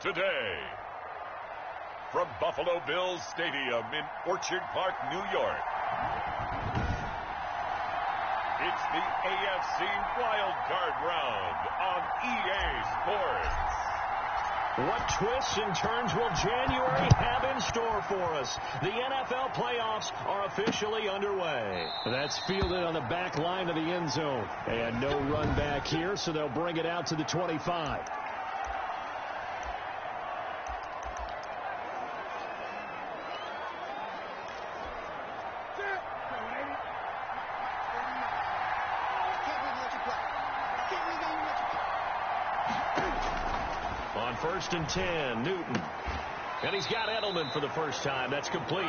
today. From Buffalo Bills Stadium in Orchard Park, New York, it's the AFC Wild Card Round on EA Sports. What twists and turns will January have in store for us? The NFL playoffs are officially underway. That's fielded on the back line of the end zone. And no run back here, so they'll bring it out to the 25. On 1st and 10, Newton. And he's got Edelman for the first time. That's complete.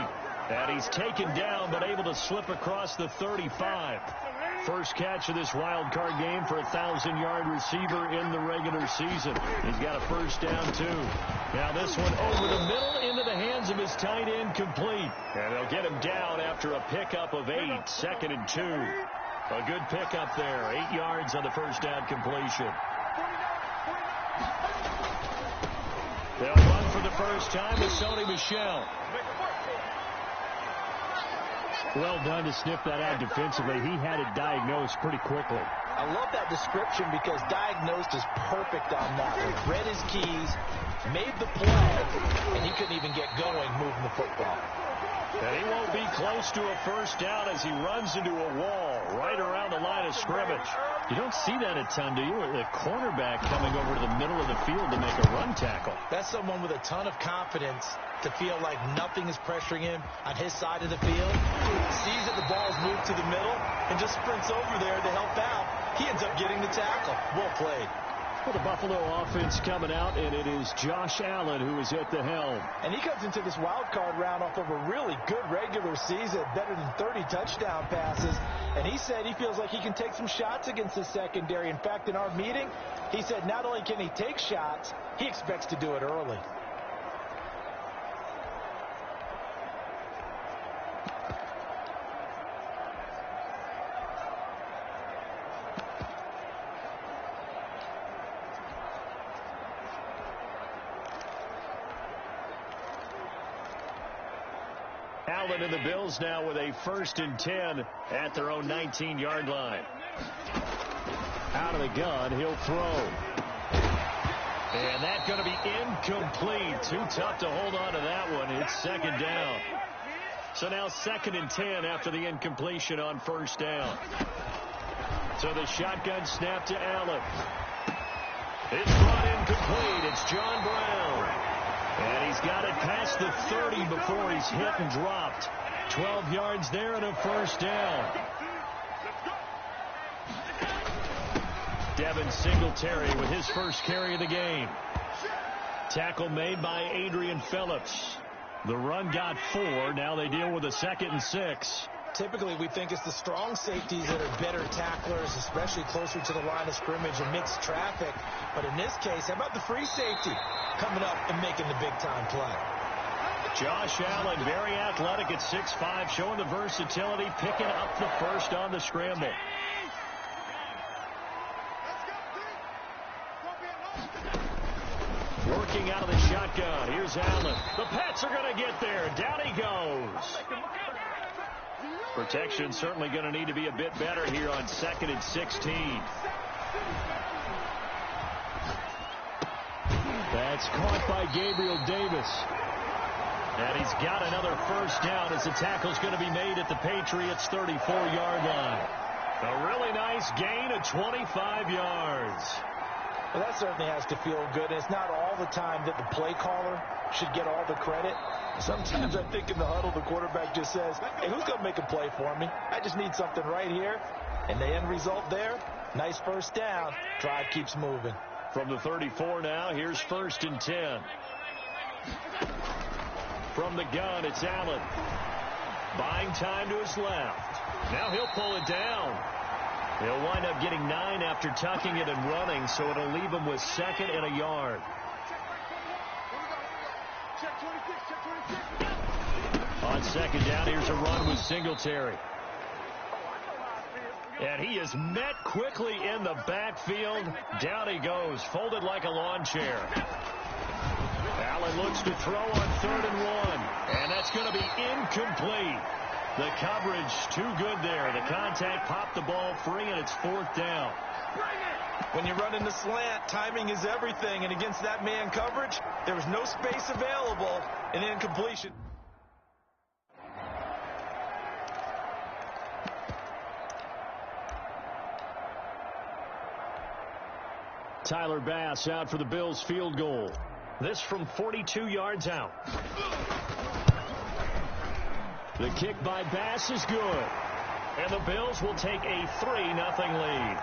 And he's taken down but able to slip across the 35. First catch of this wild card game for a 1,000-yard receiver in the regular season. He's got a first down, too. Now this one over the middle into the hands of his tight end, complete. And they'll get him down after a pickup of 8, 2nd and 2. A good pickup there, 8 yards on the first down completion. They'll run for the first time with Sony Michel. Well done to sniff that out defensively. He had it diagnosed pretty quickly. I love that description because diagnosed is perfect on that. He read his keys, made the play, and he couldn't even get going moving the football. And he won't be close to a first down as he runs into a wall right around the line of scrimmage. You don't see that a ton, do you? The cornerback coming over to the middle of the field to make a run tackle. That's someone with a ton of confidence to feel like nothing is pressuring him on his side of the field. Sees that the ball's moved to the middle and just sprints over there to help out. He ends up getting the tackle. Well played. Well, the Buffalo offense coming out, and it is Josh Allen who is at the helm. And he comes into this wild card round off of a really good regular season, better than 30 touchdown passes. And he said he feels like he can take some shots against the secondary. In fact, in our meeting, he said not only can he take shots, he expects to do it early. Allen and the Bills now with a 1st and 10 at their own 19-yard line. Out of the gun, he'll throw. And that's going to be incomplete. Too tough to hold on to that one. It's 2nd down. So now 2nd and 10 after the incompletion on 1st down. So the shotgun snap to Allen. It's brought incomplete. It's John Brown. And he's got it past the 30 before he's hit and dropped. 12 yards there and a first down. Devin Singletary with his first carry of the game. Tackle made by Adrian Phillips. The run got 4. Now they deal with a 2nd and 6. Typically, we think it's the strong safeties that are better tacklers, especially closer to the line of scrimmage and mixed traffic. But in this case, how about the free safety coming up and making the big-time play? Josh Allen, very athletic at 6'5", showing the versatility, picking up the first on the scramble. Working out of the shotgun. Here's Allen. The Pats are going to get there. Down he goes. Protection certainly going to need to be a bit better here on 2nd and 16. That's caught by Gabriel Davis. And he's got another first down as the tackle's going to be made at the Patriots' 34-yard line. A really nice gain of 25 yards. Well, that certainly has to feel good. And it's not all the time that the play caller should get all the credit. Sometimes I think in the huddle, the quarterback just says, hey, who's going to make a play for me? I just need something right here. And the end result there, nice first down. Drive keeps moving. From the 34 now, here's 1st and 10. From the gun, it's Allen. Buying time to his left. Now he'll pull it down. He'll wind up getting 9 after tucking it and running, so it'll leave him with 2nd and a yard. On 2nd down, here's a run with Singletary. And he is met quickly in the backfield. Down he goes, folded like a lawn chair. looks to throw on 3rd and 1. And that's going to be incomplete. The coverage too good there. The contact popped the ball free, and it's 4th down. When you run in the slant, timing is everything. And against that man coverage, there was no space available. An incompletion. Tyler Bass out for the Bills field goal. This from 42 yards out. The kick by Bass is good. And the Bills will take a 3-0 lead.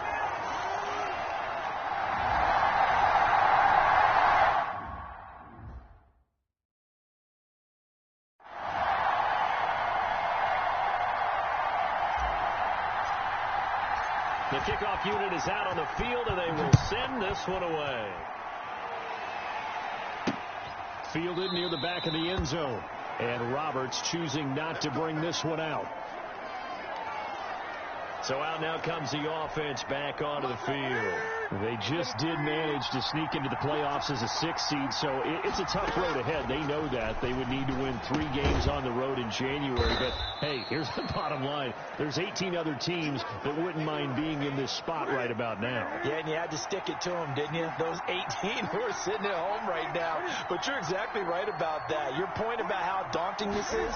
The kickoff unit is out on the field, and they will send this one away. Fielded near the back of the end zone. And Roberts choosing not to bring this one out. So out now comes the offense back onto the field. They just did manage to sneak into the playoffs as a 6th seed, so it's a tough road ahead. They know that. They would need to win 3 games on the road in January. But, hey, here's the bottom line. There's 18 other teams that wouldn't mind being in this spot right about now. Yeah, and you had to stick it to them, didn't you? Those 18 who are sitting at home right now. But you're exactly right about that. Your point about how daunting this is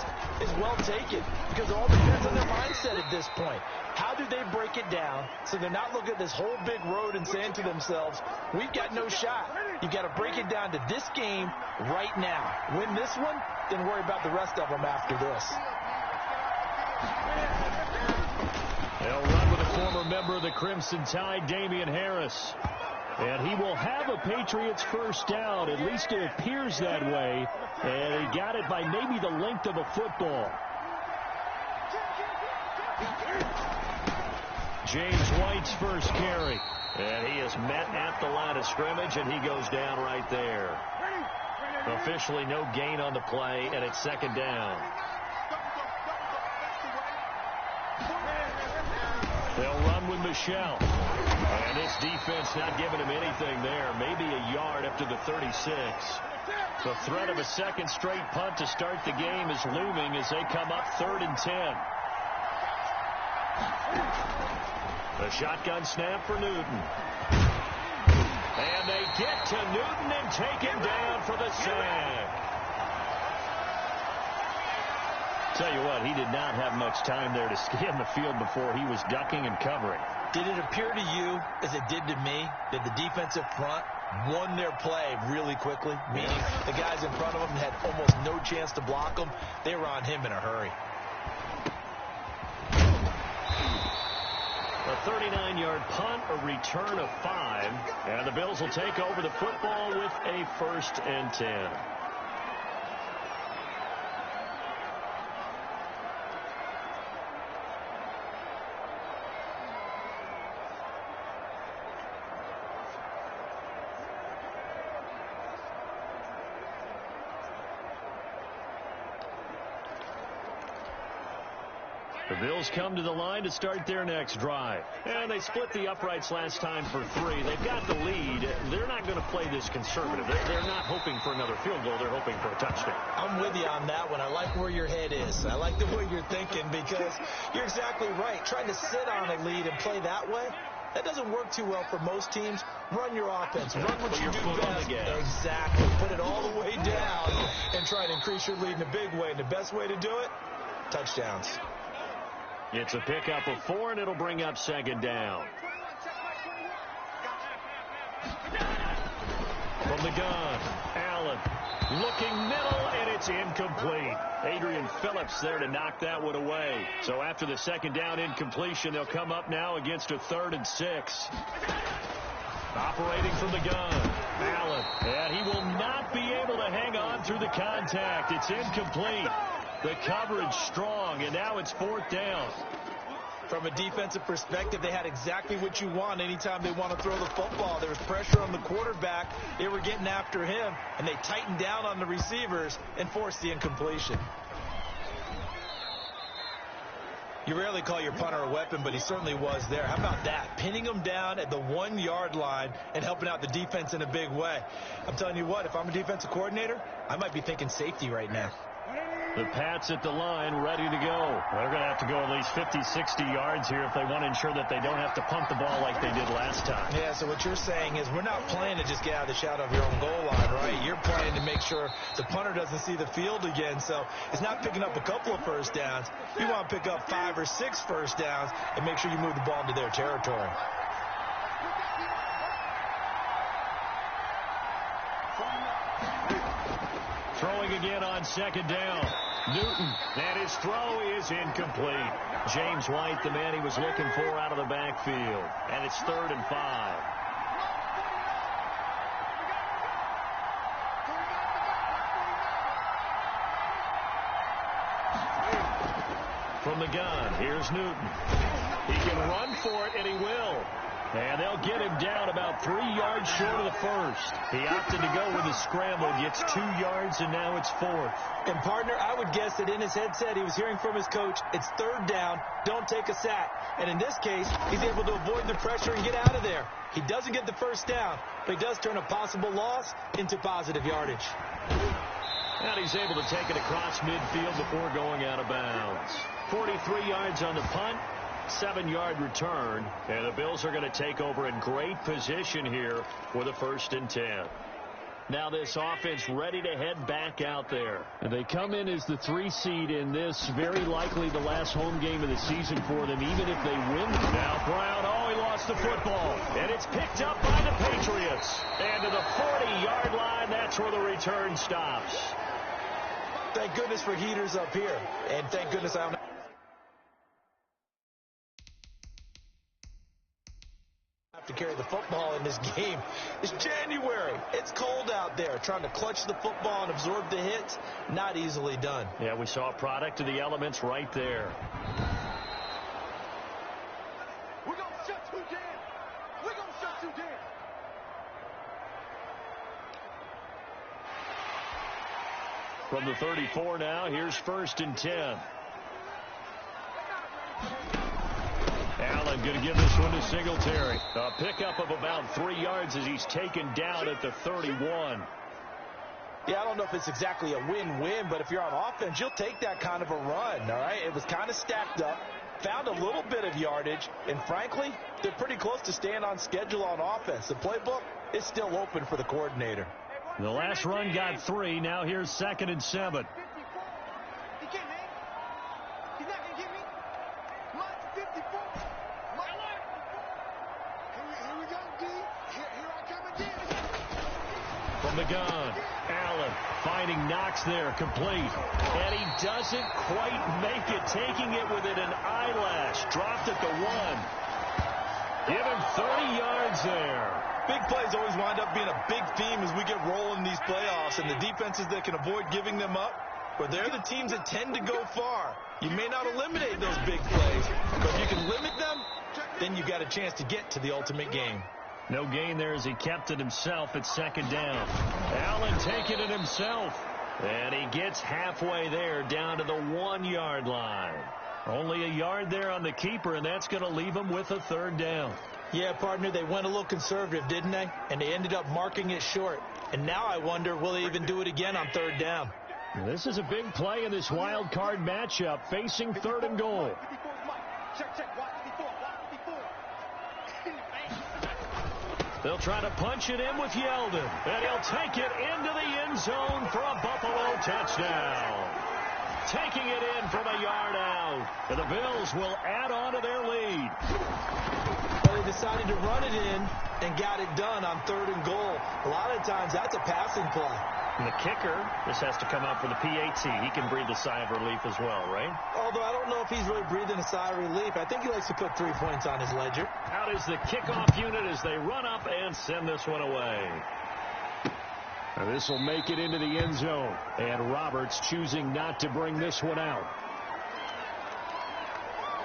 well taken, because it all depends on their mindset at this point. How do they break it down so they're not looking at this whole big road and saying to themselves, we've got no shot. You've got to break it down to this game right now. Win this one, then worry about the rest of them after this. They'll run with a former member of the Crimson Tide, Damian Harris. And he will have a Patriots first down. At least it appears that way. And he got it by maybe the length of a football. James White's first carry. And he is met at the line of scrimmage, and he goes down right there. Officially no gain on the play, and it's 2nd down. They'll run with Michelle. And this defense not giving him anything there. Maybe a yard up to the 36. The threat of a second straight punt to start the game is looming as they come up 3rd and 10. The shotgun snap for Newton. And they get to Newton and take him down for the sack. Tell you what, he did not have much time there to scan the field before he was ducking and covering. Did it appear to you, as it did to me, that the defensive front won their play really quickly? Meaning the guys in front of them had almost no chance to block them. They were on him in a hurry. A 39-yard punt, a return of 5, and the Bills will take over the football with a 1st and 10. The Bills come to the line to start their next drive. And they split the uprights last time for 3. They've got the lead. They're not going to play this conservative. They're not hoping for another field goal. They're hoping for a touchdown. I'm with you on that one. I like where your head is. I like the way you're thinking, because you're exactly right. Trying to sit on a lead and play that way, that doesn't work too well for most teams. Run your offense. Run what you do best. Exactly. Put it all the way down and try to increase your lead in a big way. And the best way to do it, touchdowns. It's a pickup of 4, and it'll bring up 2nd down. From the gun, Allen looking middle, and it's incomplete. Adrian Phillips there to knock that one away. So after the 2nd down incompletion, they'll come up now against a 3rd and 6. Operating from the gun, Allen, and he will not be able to hang on through the contact. It's incomplete. The coverage strong, and now it's 4th down. From a defensive perspective, they had exactly what you want anytime they want to throw the football. There was pressure on the quarterback. They were getting after him, and they tightened down on the receivers and forced the incompletion. You rarely call your punter a weapon, but he certainly was there. How about that? Pinning him down at the 1-yard line and helping out the defense in a big way. I'm telling you what, if I'm a defensive coordinator, I might be thinking safety right now. The Pats at the line, ready to go. They're going to have to go at least 50, 60 yards here if they want to ensure that they don't have to punt the ball like they did last time. Yeah, so what you're saying is we're not playing to just get out of the shadow of your own goal line, right? You're playing to make sure the punter doesn't see the field again. So it's not picking up a couple of first downs. You want to pick up 5 or 6 first downs and make sure you move the ball into their territory. Throwing again on second down. Newton, and his throw is incomplete. James White, the man he was looking for out of the backfield. And it's 3rd and 5. From the gun, here's Newton. He can run for it, and he will. And they'll get him down about 3 yards short of the first. He opted to go with a scramble, gets 2 yards, and now it's 4th. And, partner, I would guess that in his headset he was hearing from his coach, it's 3rd down, don't take a sack. And in this case, he's able to avoid the pressure and get out of there. He doesn't get the first down, but he does turn a possible loss into positive yardage. And he's able to take it across midfield before going out of bounds. 43 yards on the punt. 7-yard return, and the Bills are going to take over in great position here for the 1st and 10. Now this offense ready to head back out there. And they come in as the 3 seed in this, very likely the last home game of the season for them, even if they win. Now Brown, oh, he lost the football, and it's picked up by the Patriots. And to the 40-yard line, that's where the return stops. Thank goodness for heaters up here, and thank goodness I don't to carry the football in this game. It's January. It's cold out there. Trying to clutch the football and absorb the hits, not easily done. Yeah, we saw a product of the elements right there. We're going to shut you down. We're going to shut you down. From the 34 now, here's 1st and 10. Allen going to give this one to Singletary. A pickup of about 3 yards as he's taken down at the 31. Yeah, I don't know if it's exactly a win-win, but if you're on offense, you'll take that kind of a run, all right? It was kind of stacked up, found a little bit of yardage, and frankly, they're pretty close to staying on schedule on offense. The playbook is still open for the coordinator. The last run got 3. Now here's 2nd and 7. From the gun, Allen finding Knox there, complete. And he doesn't quite make it, taking it within an eyelash. Dropped at the 1. Give him 30 yards there. Big plays always wind up being a big theme as we get rolling in these playoffs, and the defenses that can avoid giving them up, but they're the teams that tend to go far. You may not eliminate those big plays, but if you can limit them, then you've got a chance to get to the ultimate game. No gain there as he kept it himself at 2nd down. Allen taking it himself. And he gets halfway there down to the 1-yard line. Only a yard there on the keeper, and that's going to leave him with a 3rd down. Yeah, partner, they went a little conservative, didn't they? And they ended up marking it short. And now I wonder, will they even do it again on 3rd down? This is a big play in this wild card matchup, facing 3rd and goal. They'll try to punch it in with Yeldon, and he'll take it into the end zone for a Buffalo touchdown. Taking it in from a yard out, and the Bills will add on to their lead. Well, they decided to run it in and got it done on 3rd and goal. A lot of times that's a passing play. And the kicker, this has to come out for the PAT. He can breathe a sigh of relief as well, right? Although I don't know if he's really breathing a sigh of relief. I think he likes to put 3 points on his ledger. Out is the kickoff unit as they run up and send this one away. And this will make it into the end zone. And Roberts choosing not to bring this one out.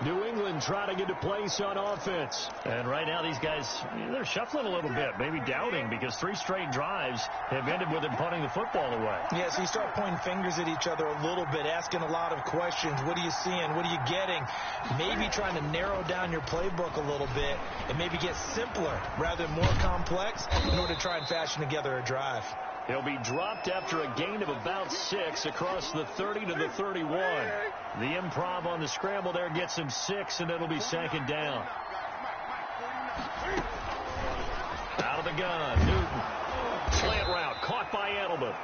New England trying to get to place on offense. And right now these guys, they're shuffling a little bit, maybe doubting, because 3 straight drives have ended with them punting the football away. Yeah, so you start pointing fingers at each other a little bit, asking a lot of questions. What are you seeing? What are you getting? Maybe trying to narrow down your playbook a little bit and maybe get simpler rather than more complex in order to try and fashion together a drive. He'll be dropped after a gain of about 6 across the 30 to the 31. The improv on the scramble there gets him 6, and it'll be second down. Out of the gun, Newton. Slant route caught by Edelman.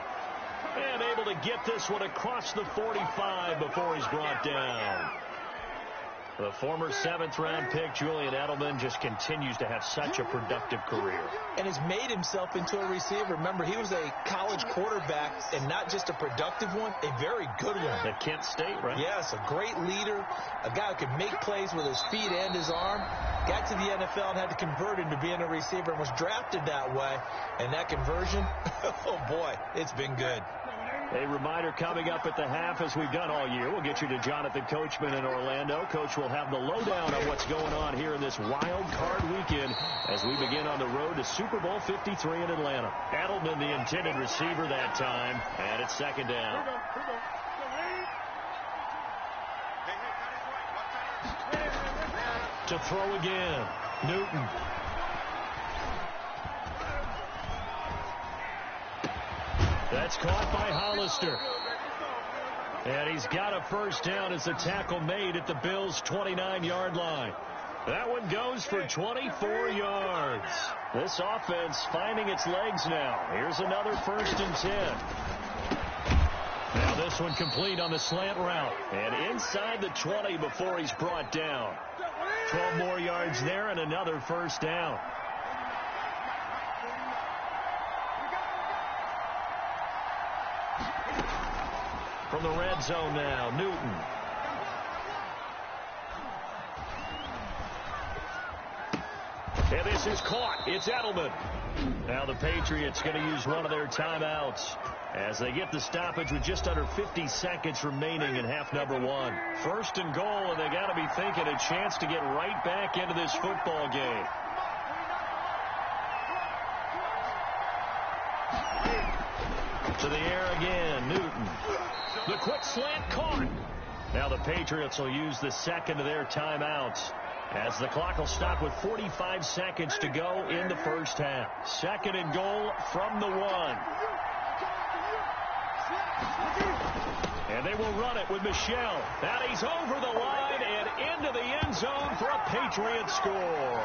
And able to get this one across the 45 before he's brought down. The former 7th-round pick, Julian Edelman, just continues to have such a productive career. And has made himself into a receiver. Remember, he was a college quarterback, and not just a productive one, a very good one. At Kent State, right? Yes, a great leader, a guy who could make plays with his feet and his arm. Got to the NFL and had to convert into being a receiver and was drafted that way. And that conversion, oh boy, it's been good. A reminder coming up at the half, as we've done all year. We'll get you to Jonathan Coachman in Orlando. Coach will have the lowdown on what's going on here in this wild card weekend as we begin on the road to Super Bowl 53 in Atlanta. Edelman, the intended receiver that time, and it's second down. To throw again, Newton. That's caught by Hollister. And he's got a first down as the tackle made at the Bills' 29-yard line. That one goes for 24 yards. This offense finding its legs now. Here's another 1st and 10. Now this one complete on the slant route. And inside the 20 before he's brought down. 12 more yards there and another first down. From the red zone now, Newton. And this is caught. It's Edelman. Now the Patriots going to use one of their timeouts as they get the stoppage with just under 50 seconds remaining in half number 1. 1st and goal, and they got to be thinking a chance to get right back into this football game. To the air again, Newton. The quick slant caught. Now the Patriots will use the second of their timeouts as the clock will stop with 45 seconds to go in the first half. 2nd and goal from the 1. And they will run it with Michel. And he's over the line and into the end zone for a Patriot score.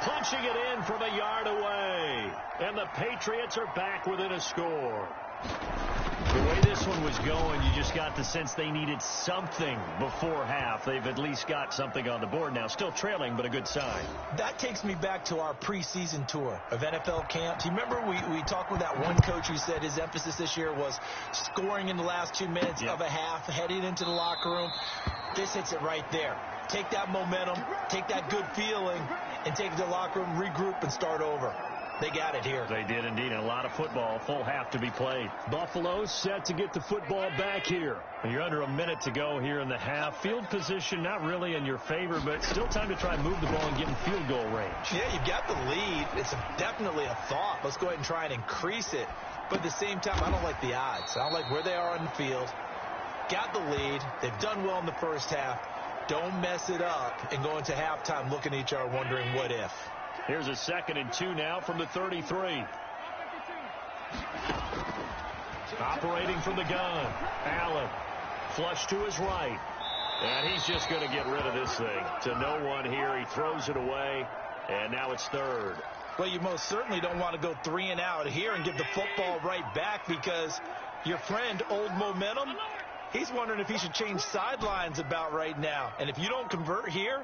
Punching it in from a yard away. And the Patriots are back within a score. The way this one was going, you just got the sense they needed something before half. They've at least got something on the board now. Still trailing, but a good sign. That takes me back to our preseason tour of NFL camps. You remember we talked with that one coach who said his emphasis this year was scoring in the last 2 minutes of a half, heading into the locker room. This hits it right there. Take that momentum, take that good feeling, and take it to the locker room, regroup, and start over. They got it here. They did indeed. And a lot of football, full half to be played. Buffalo set to get the football back here. You're under a minute to go here in the half. Field position not really in your favor, but still time to try and move the ball and get in field goal range. Yeah, you've got the lead. It's definitely a thought. Let's go ahead and try and increase it. But at the same time, I don't like the odds. I don't like where they are on the field. Got the lead. They've done well in the first half. Don't mess it up and go into halftime looking at each other wondering what if. Here's a 2nd and 2 now from the 33. Operating from the gun. Allen. Flush to his right. And he's just going to get rid of this thing. To no one here. He throws it away. And now it's 3rd. Well, you most certainly don't want to go 3 and out here and give the football right back because your friend, Old Momentum, he's wondering if he should change sidelines about right now. And if you don't convert here,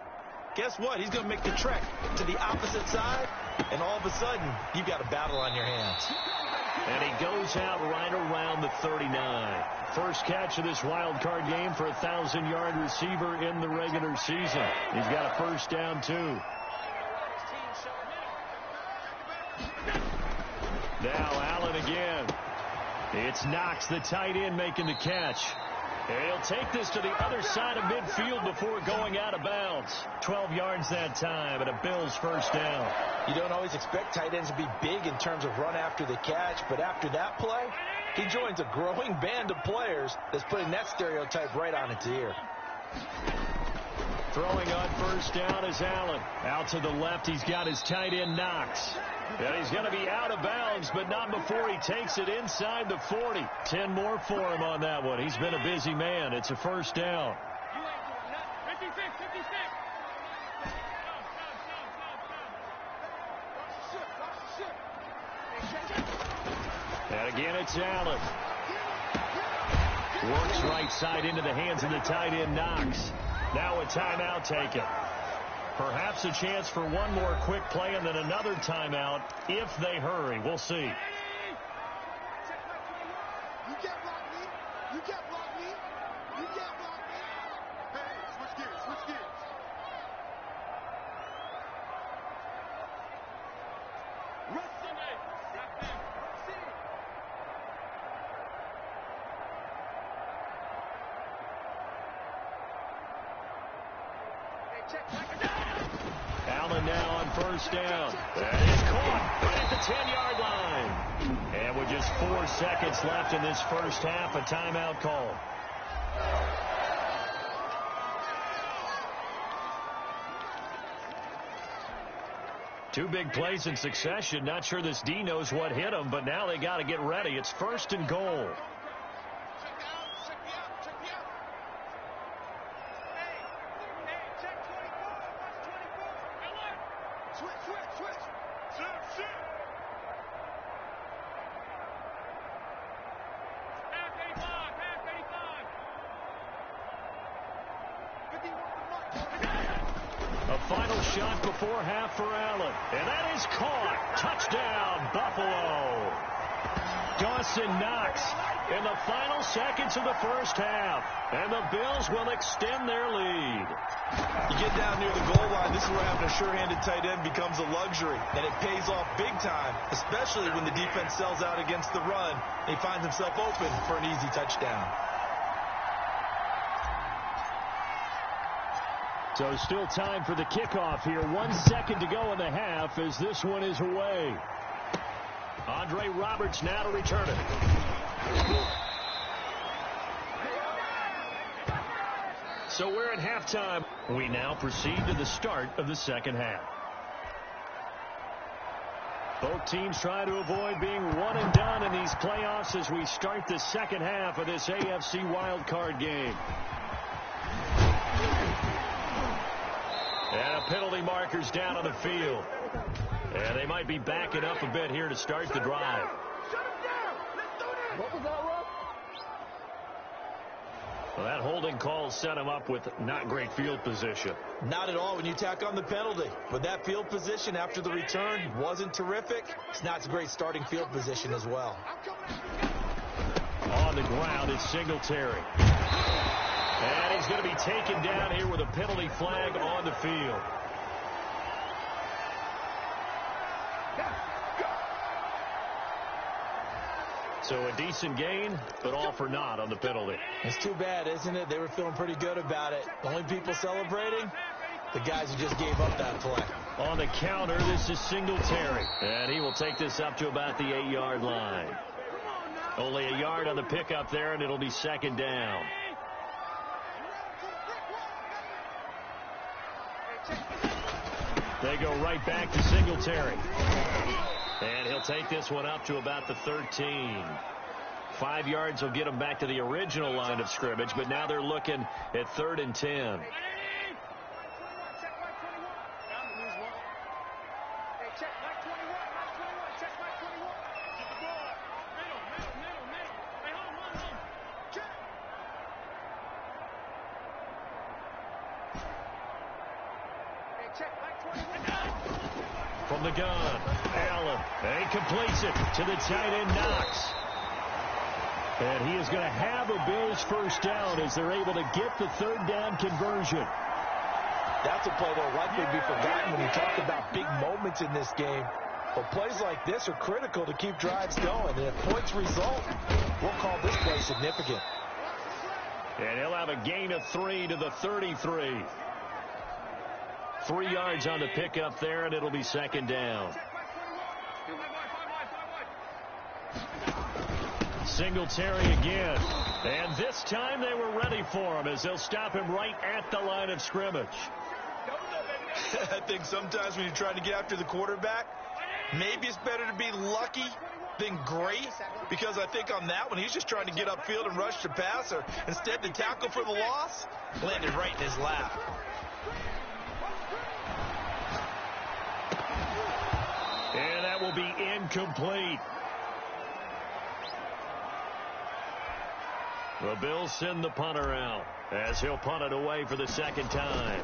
guess what? He's going to make the trek to the opposite side, and all of a sudden, you've got a battle on your hands. And he goes out right around the 39. First catch of this wild card game for a 1,000-yard receiver in the regular season. He's got a first down, too. Now Allen again. It's Knox, the tight end, making the catch. And he'll take this to the other side of midfield before going out of bounds. 12 yards that time, and a Bills first down. You don't always expect tight ends to be big in terms of run after the catch, but after that play, he joins a growing band of players that's putting that stereotype right on its ear. Throwing on first down is Allen. Out to the left, he's got his tight end Knox. And he's going to be out of bounds, but not before he takes it inside the 40. 10 more for him on that one. He's been a busy man. It's a first down. And again, it's Allen. Works right side into the hands of the tight end Knox. Now a timeout taken. Perhaps a chance for one more quick play and then another timeout if they hurry. We'll see. You can't block me. You can't block me. You can't block me. Hey, switch gears. Switch gears. Rush Sunday. Allen now on first down. And he's caught right at the 10-yard line. And with just 4 seconds left in this first half, a timeout call. Two big plays in succession. Not sure this D knows what hit him, but now they got to get ready. It's first and goal. A final shot before half for Allen. And that is caught. Touchdown, Buffalo. Dawson Knox in the final seconds of the first half. And the Bills will extend their lead. You get down near the goal line, this is where having a sure-handed tight end becomes a luxury. And it pays off big time, especially when the defense sells out against the run. And he finds himself open for an easy touchdown. So still time for the kickoff here. 1 second to go in the half as this one is away. Andre Roberts now to return it. So we're at halftime. We now proceed to the start of the second half. Both teams try to avoid being one and done in these playoffs as we start the second half of this AFC wildcard game. And a penalty marker's down on the field. And they might be backing up a bit here to start the drive. Well, that holding call set him up with not great field position. Not at all when you tack on the penalty. But that field position after the return wasn't terrific. It's not a great starting field position as well. On the ground is Singletary. And he's going to be taken down here with a penalty flag on the field. So a decent gain, but all for naught on the penalty. It's too bad, isn't it? They were feeling pretty good about it. The only people celebrating, the guys who just gave up that play. On the counter, this is Singletary. And he will take this up to about the 8-yard line. Only a yard on the pickup there, and it'll be second down. They go right back to Singletary. And he'll take this one up to about the 13. 5 yards will get them back to the original line of scrimmage, but now they're looking at 3rd and 10. From the gun, Allen, and he completes it to the tight end Knox. And he is going to have a Bills first down as they're able to get the 3rd down conversion. That's a play that will likely be forgotten when you talk about big moments in this game. But plays like this are critical to keep drives going. And if points result, we'll call this play significant. And he'll have a gain of 3 to the 33. 3 yards on the pickup there, and it'll be second down. Singletary again. And this time they were ready for him as they'll stop him right at the line of scrimmage. I think sometimes when you're trying to get after the quarterback, maybe it's better to be lucky than great, because I think on that one, he's just trying to get upfield and rush the passer. Instead, the tackle for the loss landed right in his lap. And that will be incomplete. The Bills send the punter out as he'll punt it away for the second time.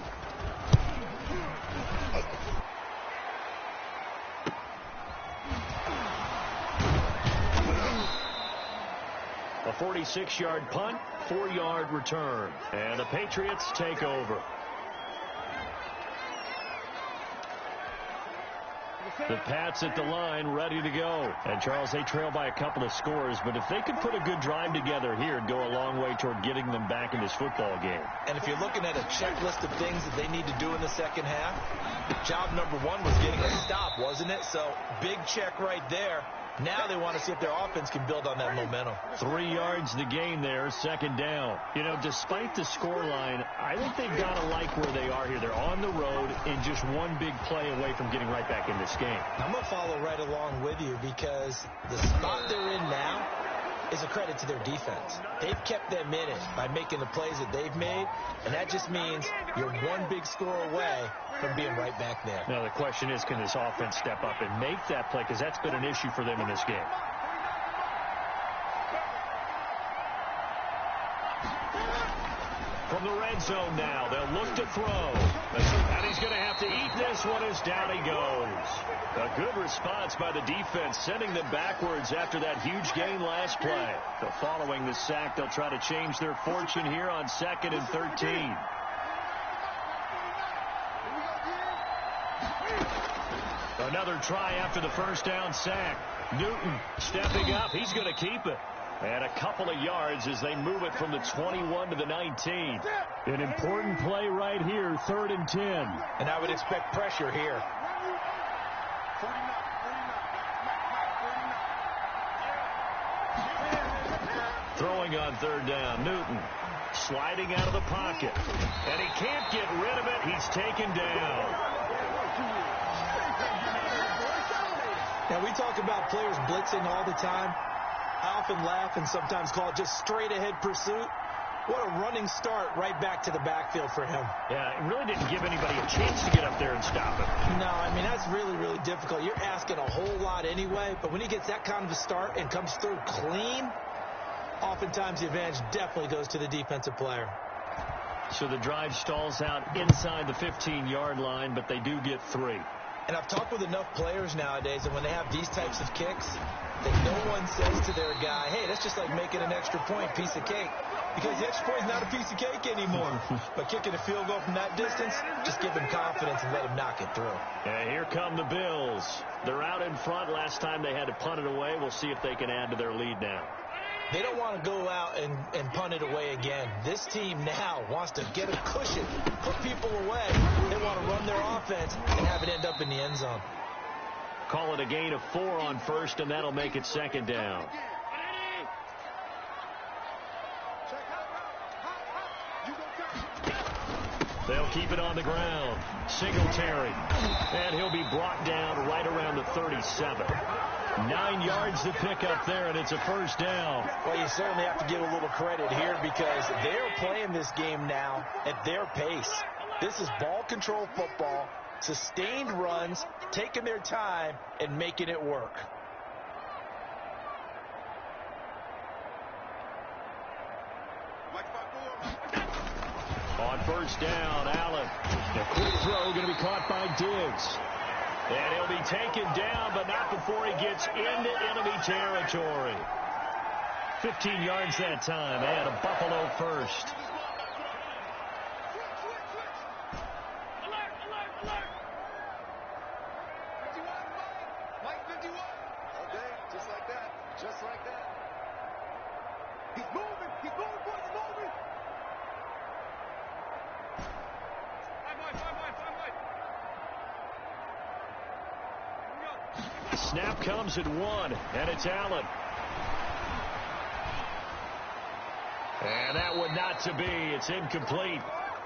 A 46-yard punt, 4-yard return. And the Patriots take over. The Pats at the line, ready to go. And, Charles, they trail by a couple of scores, but if they could put a good drive together here, it'd go a long way toward getting them back in this football game. And if you're looking at a checklist of things that they need to do in the second half, job number one was getting a stop, wasn't it? So, big check right there. Now they want to see if their offense can build on that momentum. 3 yards the gain there, second down. You know, despite the scoreline, I think they've got to like where they are here. They're on the road and just one big play away from getting right back in this game. I'm going to follow right along with you because the spot they're in now is a credit to their defense. They've kept them in it by making the plays that they've made, and that just means you're one big score away from being right back there. Now, the question is, can this offense step up and make that play? Because that's been an issue for them in this game. From the red zone now, they'll look to throw. And he's going to have to eat this one as down he goes. A good response by the defense, sending them backwards after that huge gain last play. So following the sack, they'll try to change their fortune here on 2nd and 13. Another try after the first down sack. Newton stepping up. He's going to keep it. And a couple of yards as they move it from the 21 to the 19. An important play right here, 3rd and 10. And I would expect pressure here. Throwing on 3rd down, Newton sliding out of the pocket. And he can't get rid of it. He's taken down. Now, we talk about players blitzing all the time. I often laugh and sometimes call it just straight-ahead pursuit. What a running start right back to the backfield for him. Yeah, it really didn't give anybody a chance to get up there and stop him. No, I mean, that's really, really difficult. You're asking a whole lot anyway, but when he gets that kind of a start and comes through clean, oftentimes the advantage definitely goes to the defensive player. So the drive stalls out inside the 15-yard line, but they do get 3. And I've talked with enough players nowadays, and when they have these types of kicks, that no one says to their guy, hey, that's just like making an extra point, piece of cake. Because the extra point is not a piece of cake anymore. But kicking a field goal from that distance, just give him confidence and let him knock it through. And here come the Bills. They're out in front. Last time they had to punt it away. We'll see if they can add to their lead now. They don't want to go out and punt it away again. This team now wants to get a cushion, put people away. They want to run their offense and have it end up in the end zone. Call it a gain of 4 on 1st, and that'll make it 2nd down. They'll keep it on the ground. Singletary. And he'll be brought down right around the 37. 9 yards to pick up there, and it's a 1st down. Well, you certainly have to give a little credit here because they're playing this game now at their pace. This is ball control football, sustained runs, taking their time, and making it work. On 1st down, Allen. A quick throw going to be caught by Diggs. And he'll be taken down, but not before he gets into enemy territory. 15 yards that time, and a Buffalo 1st. Mike 51. Okay, just like that. Just like that. He's moving. He's moving, boys. He's moving. snap comes at 1, and it's Allen. And that one not to be. It's incomplete.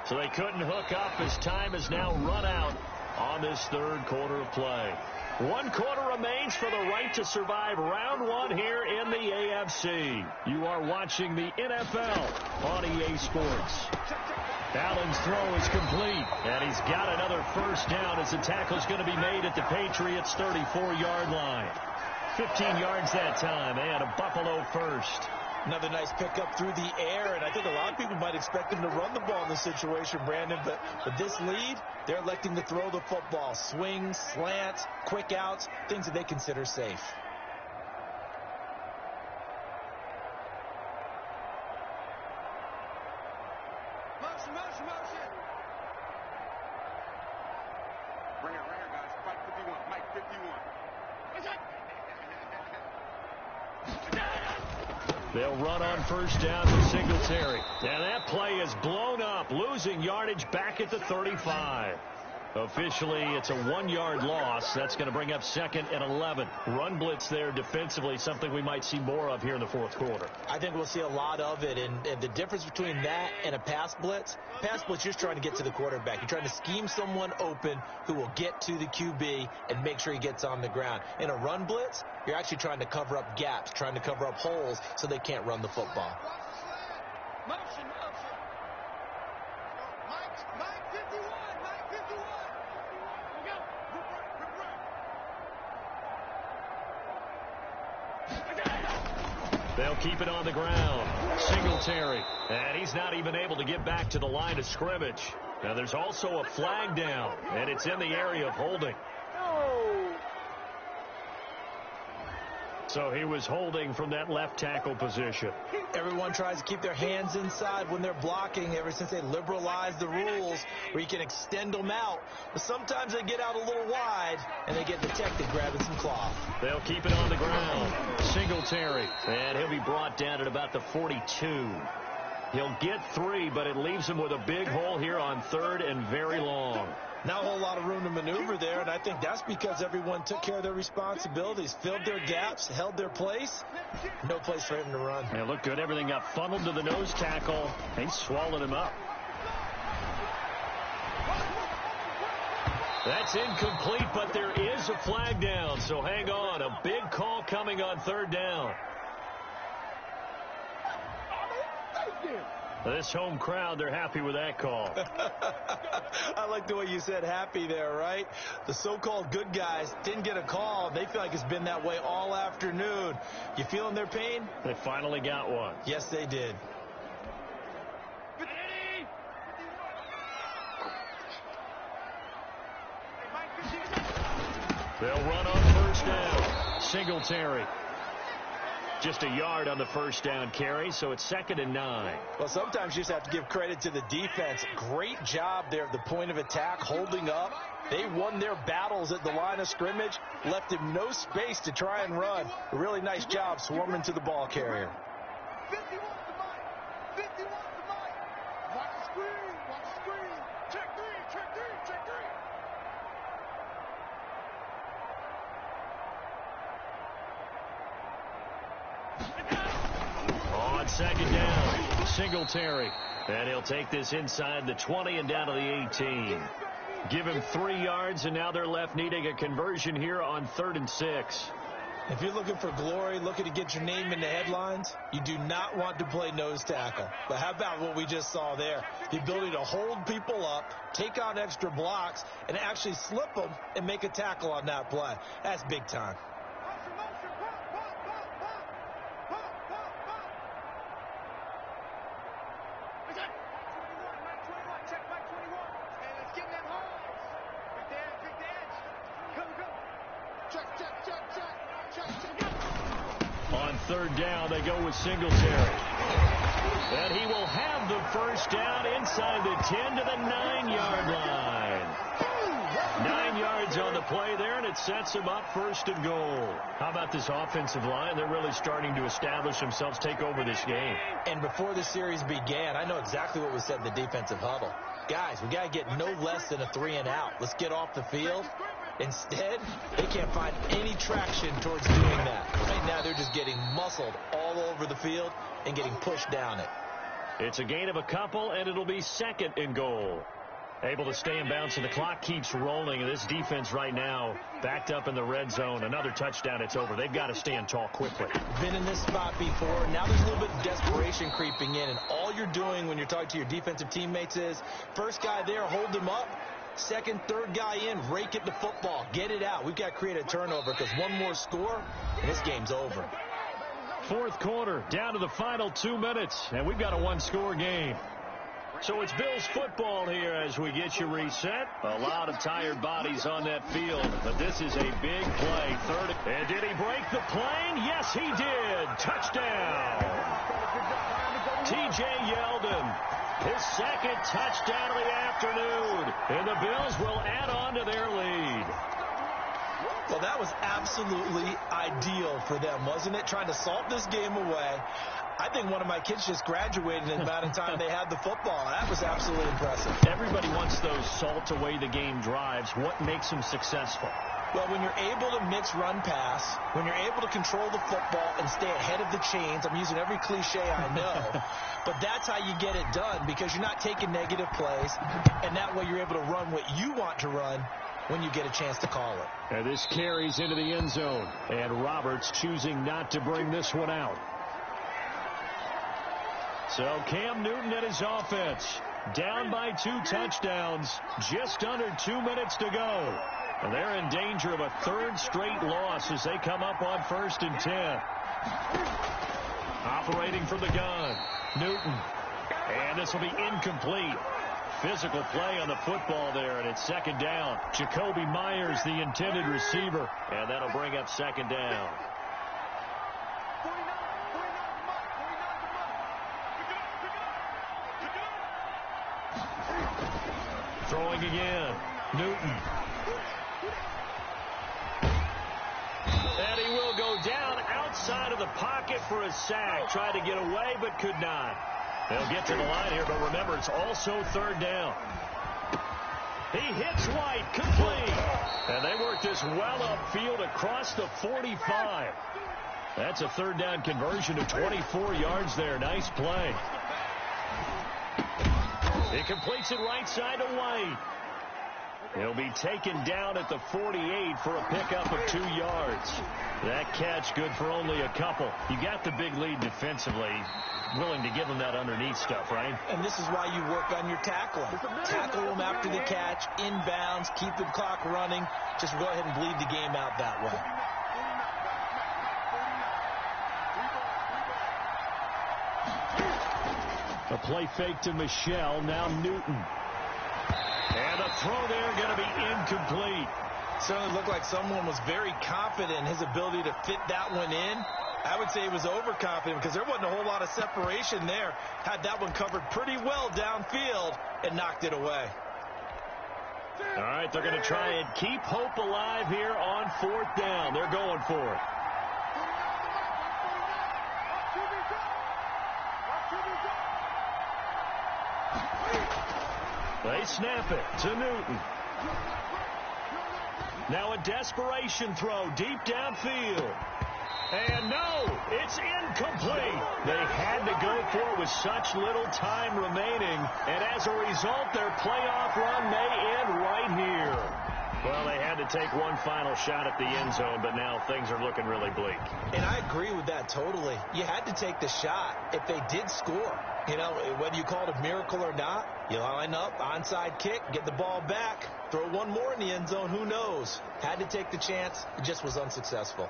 So they couldn't hook up as time has now run out on this third quarter of play. 1 quarter remains for the right to survive round 1 here in the AFC. You are watching the NFL on EA Sports. Allen's throw is complete, and he's got another first down as the tackle's going to be made at the Patriots' 34-yard line. 15 yards that time, and a Buffalo first. Another nice pickup through the air, and I think a lot of people might expect him to run the ball in this situation, Brandon, but with this lead, they're electing to throw the football. Swings, slants, quick outs, things that they consider safe. Motion, motion, motion. Right here, guys. Mike 51. Mike 51. They'll run on first down to Singletary. And that play is blown up, losing yardage back at the 35. Officially, it's a 1-yard loss. That's going to bring up 2nd and 11. Run blitz there defensively, something we might see more of here in the fourth quarter. I think we'll see a lot of it, and the difference between that and a pass blitz, you're just trying to get to the quarterback. You're trying to scheme someone open who will get to the QB and make sure he gets on the ground. In a run blitz, you're actually trying to cover up gaps, trying to cover up holes so they can't run the football. Motion, motion. Mike 51. Mike 51. They'll keep it on the ground. Singletary. And he's not even able to get back to the line of scrimmage. Now there's also a flag down, and it's in the area of holding. So he was holding from that left tackle position. Everyone tries to keep their hands inside when they're blocking ever since they liberalized the rules where you can extend them out. But sometimes they get out a little wide and they get detected grabbing some cloth. They'll keep it on the ground. Singletary. And he'll be brought down at about the 42. He'll get 3, but it leaves him with a big hole here on 3rd and very long. Not a whole lot of room to maneuver there, and I think that's because everyone took care of their responsibilities, filled their gaps, held their place. No place for him to run. Yeah, looked good. Everything got funneled to the nose tackle. He swallowed him up. That's incomplete, but there is a flag down, so hang on. A big call coming on 3rd down. This home crowd, they're happy with that call. I like the way you said happy there, right? The so-called good guys didn't get a call. They feel like it's been that way all afternoon. You feeling their pain? They finally got one. Yes, they did. They'll run on first down. Singletary. Just a yard on the first down carry, so it's 2nd and 9. Well, sometimes you just have to give credit to the defense. Great job there at the point of attack, holding up. They won their battles at the line of scrimmage, left him no space to try and run. A really nice job swarming to the ball carrier. 51 to Mike. 51 to Mike. Watch the screen. Watch the screen. Check 3. Check 3. Check 3. On 2nd down, Singletary. And he'll take this inside the 20 and down to the 18. Give him 3 yards, and now they're left needing a conversion here on 3rd and 6. If you're looking for glory, looking to get your name in the headlines, you do not want to play nose tackle. But how about what we just saw there? The ability to hold people up, take on extra blocks, and actually slip them and make a tackle on that play. That's big time. On 3rd down, they go with Singletary. And he will have the first down inside the 10 to the 9-yard line. 9 yards on the play there, and it sets him up 1st and goal. How about this offensive line? They're really starting to establish themselves, take over this game. And before the series began, I know exactly what was said in the defensive huddle. Guys, we got to get no less than a 3 and out. Let's get off the field. Instead, they can't find any traction towards doing that. Right now, they're just getting muscled all over the field and getting pushed down it. It's a gain of a couple, and it'll be second and goal. Able to stay in bounds, and the clock keeps rolling. And this defense right now backed up in the red zone. Another touchdown, it's over. They've got to stand tall quickly. Been in this spot before. Now there's a little bit of desperation creeping in. And all you're doing when you're talking to your defensive teammates is, first guy there, hold him up. Second, third guy in, rake at the football. Get it out. We've got to create a turnover because one more score, and this game's over. Fourth quarter, down to the final 2 minutes, and we've got a one-score game. So it's Bills football here as we get you reset. A lot of tired bodies on that field, but this is a big play. Third, and did he break the plane? Yes, he did. Touchdown. T.J. Yeldon, his second touchdown of the afternoon, and the Bills will add on to their lead. Well, that was absolutely ideal for them, wasn't it? Trying to salt this game away. I think one of my kids just graduated in the amount of time they had the football. That was absolutely impressive. Everybody wants those salt away the game drives. What makes them successful? Well, when you're able to mix run-pass, when you're able to control the football and stay ahead of the chains, I'm using every cliche I know, but that's how you get it done because you're not taking negative plays, and that way you're able to run what you want to run when you get a chance to call it. And this carries into the end zone, and Roberts choosing not to bring this one out. So Cam Newton and his offense down by 2 touchdowns, just under 2 minutes to go. And they're in danger of a third straight loss as they come up on 1st and 10. Operating from the gun, Newton. And this will be incomplete. Physical play on the football there, and it's second down. Jacoby Myers, the intended receiver, and that'll bring up second down. Throwing again, Newton. And he will go down outside of the pocket for a sack. Tried to get away, but could not. They'll get to the line here, but remember, it's also third down. He hits White, complete. And they work this well upfield across the 45. That's a third down conversion of 24 yards there. Nice play. He completes it right side to White. He'll be taken down at the 48 for a pickup of 2 yards. That catch good for only a couple. You got the big lead defensively. Willing to give them that underneath stuff, right? And this is why you work on your tackling. Tackle them after the catch, inbounds, keep the clock running. Just go ahead and bleed the game out that way. A play fake to Michelle, now Newton. And a throw there going to be incomplete. Certainly looked like someone was very confident in his ability to fit that one in. I would say he was overconfident because there wasn't a whole lot of separation there. Had that one covered pretty well downfield and knocked it away. All right, they're going to try and keep hope alive here on 4th down. They're going for it. They snap it to Newton. Now a desperation throw deep downfield. And no, it's incomplete. They had to go for it with such little time remaining. And as a result, their playoff run may end right here. Well, they had to take one final shot at the end zone, but now things are looking really bleak. And I agree with that totally. You had to take the shot if they did score. You know, whether you call it a miracle or not, you line up, onside kick, get the ball back, throw one more in the end zone, who knows? Had to take the chance, it just was unsuccessful.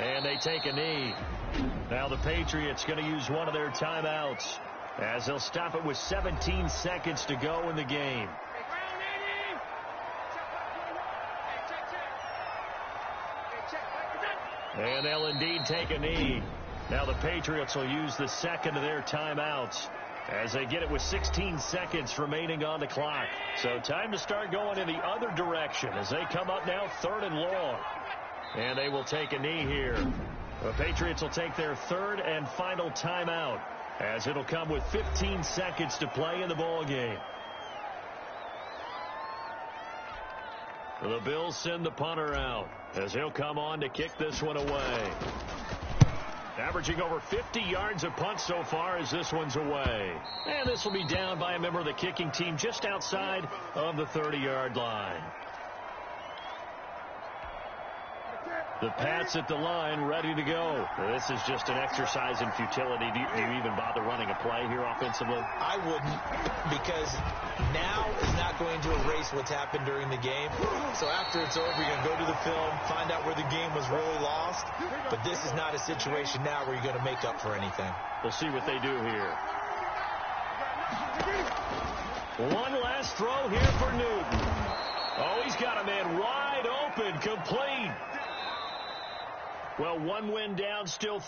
And they take a knee. Now the Patriots going to use one of their timeouts as they'll stop it with 17 seconds to go in the game. And they'll indeed take a knee. Now the Patriots will use the second of their timeouts as they get it with 16 seconds remaining on the clock. So time to start going in the other direction as they come up now 3rd and long. And they will take a knee here. The Patriots will take their 3rd and final timeout as it'll come with 15 seconds to play in the ball game. The Bills send the punter out as he'll come on to kick this one away. Averaging over 50 yards a punt so far as this one's away. And this will be down by a member of the kicking team just outside of the 30-yard line. The Pats at the line, ready to go. This is just an exercise in futility. Do you even bother running a play here offensively? I wouldn't, because now is not going to erase what's happened during the game. So after it's over, you're going to go to the film, find out where the game was really lost. But this is not a situation now where you're going to make up for anything. We'll see what they do here. One last throw here for Newton. Oh, he's got a man wide open, complete. Well, one win down, still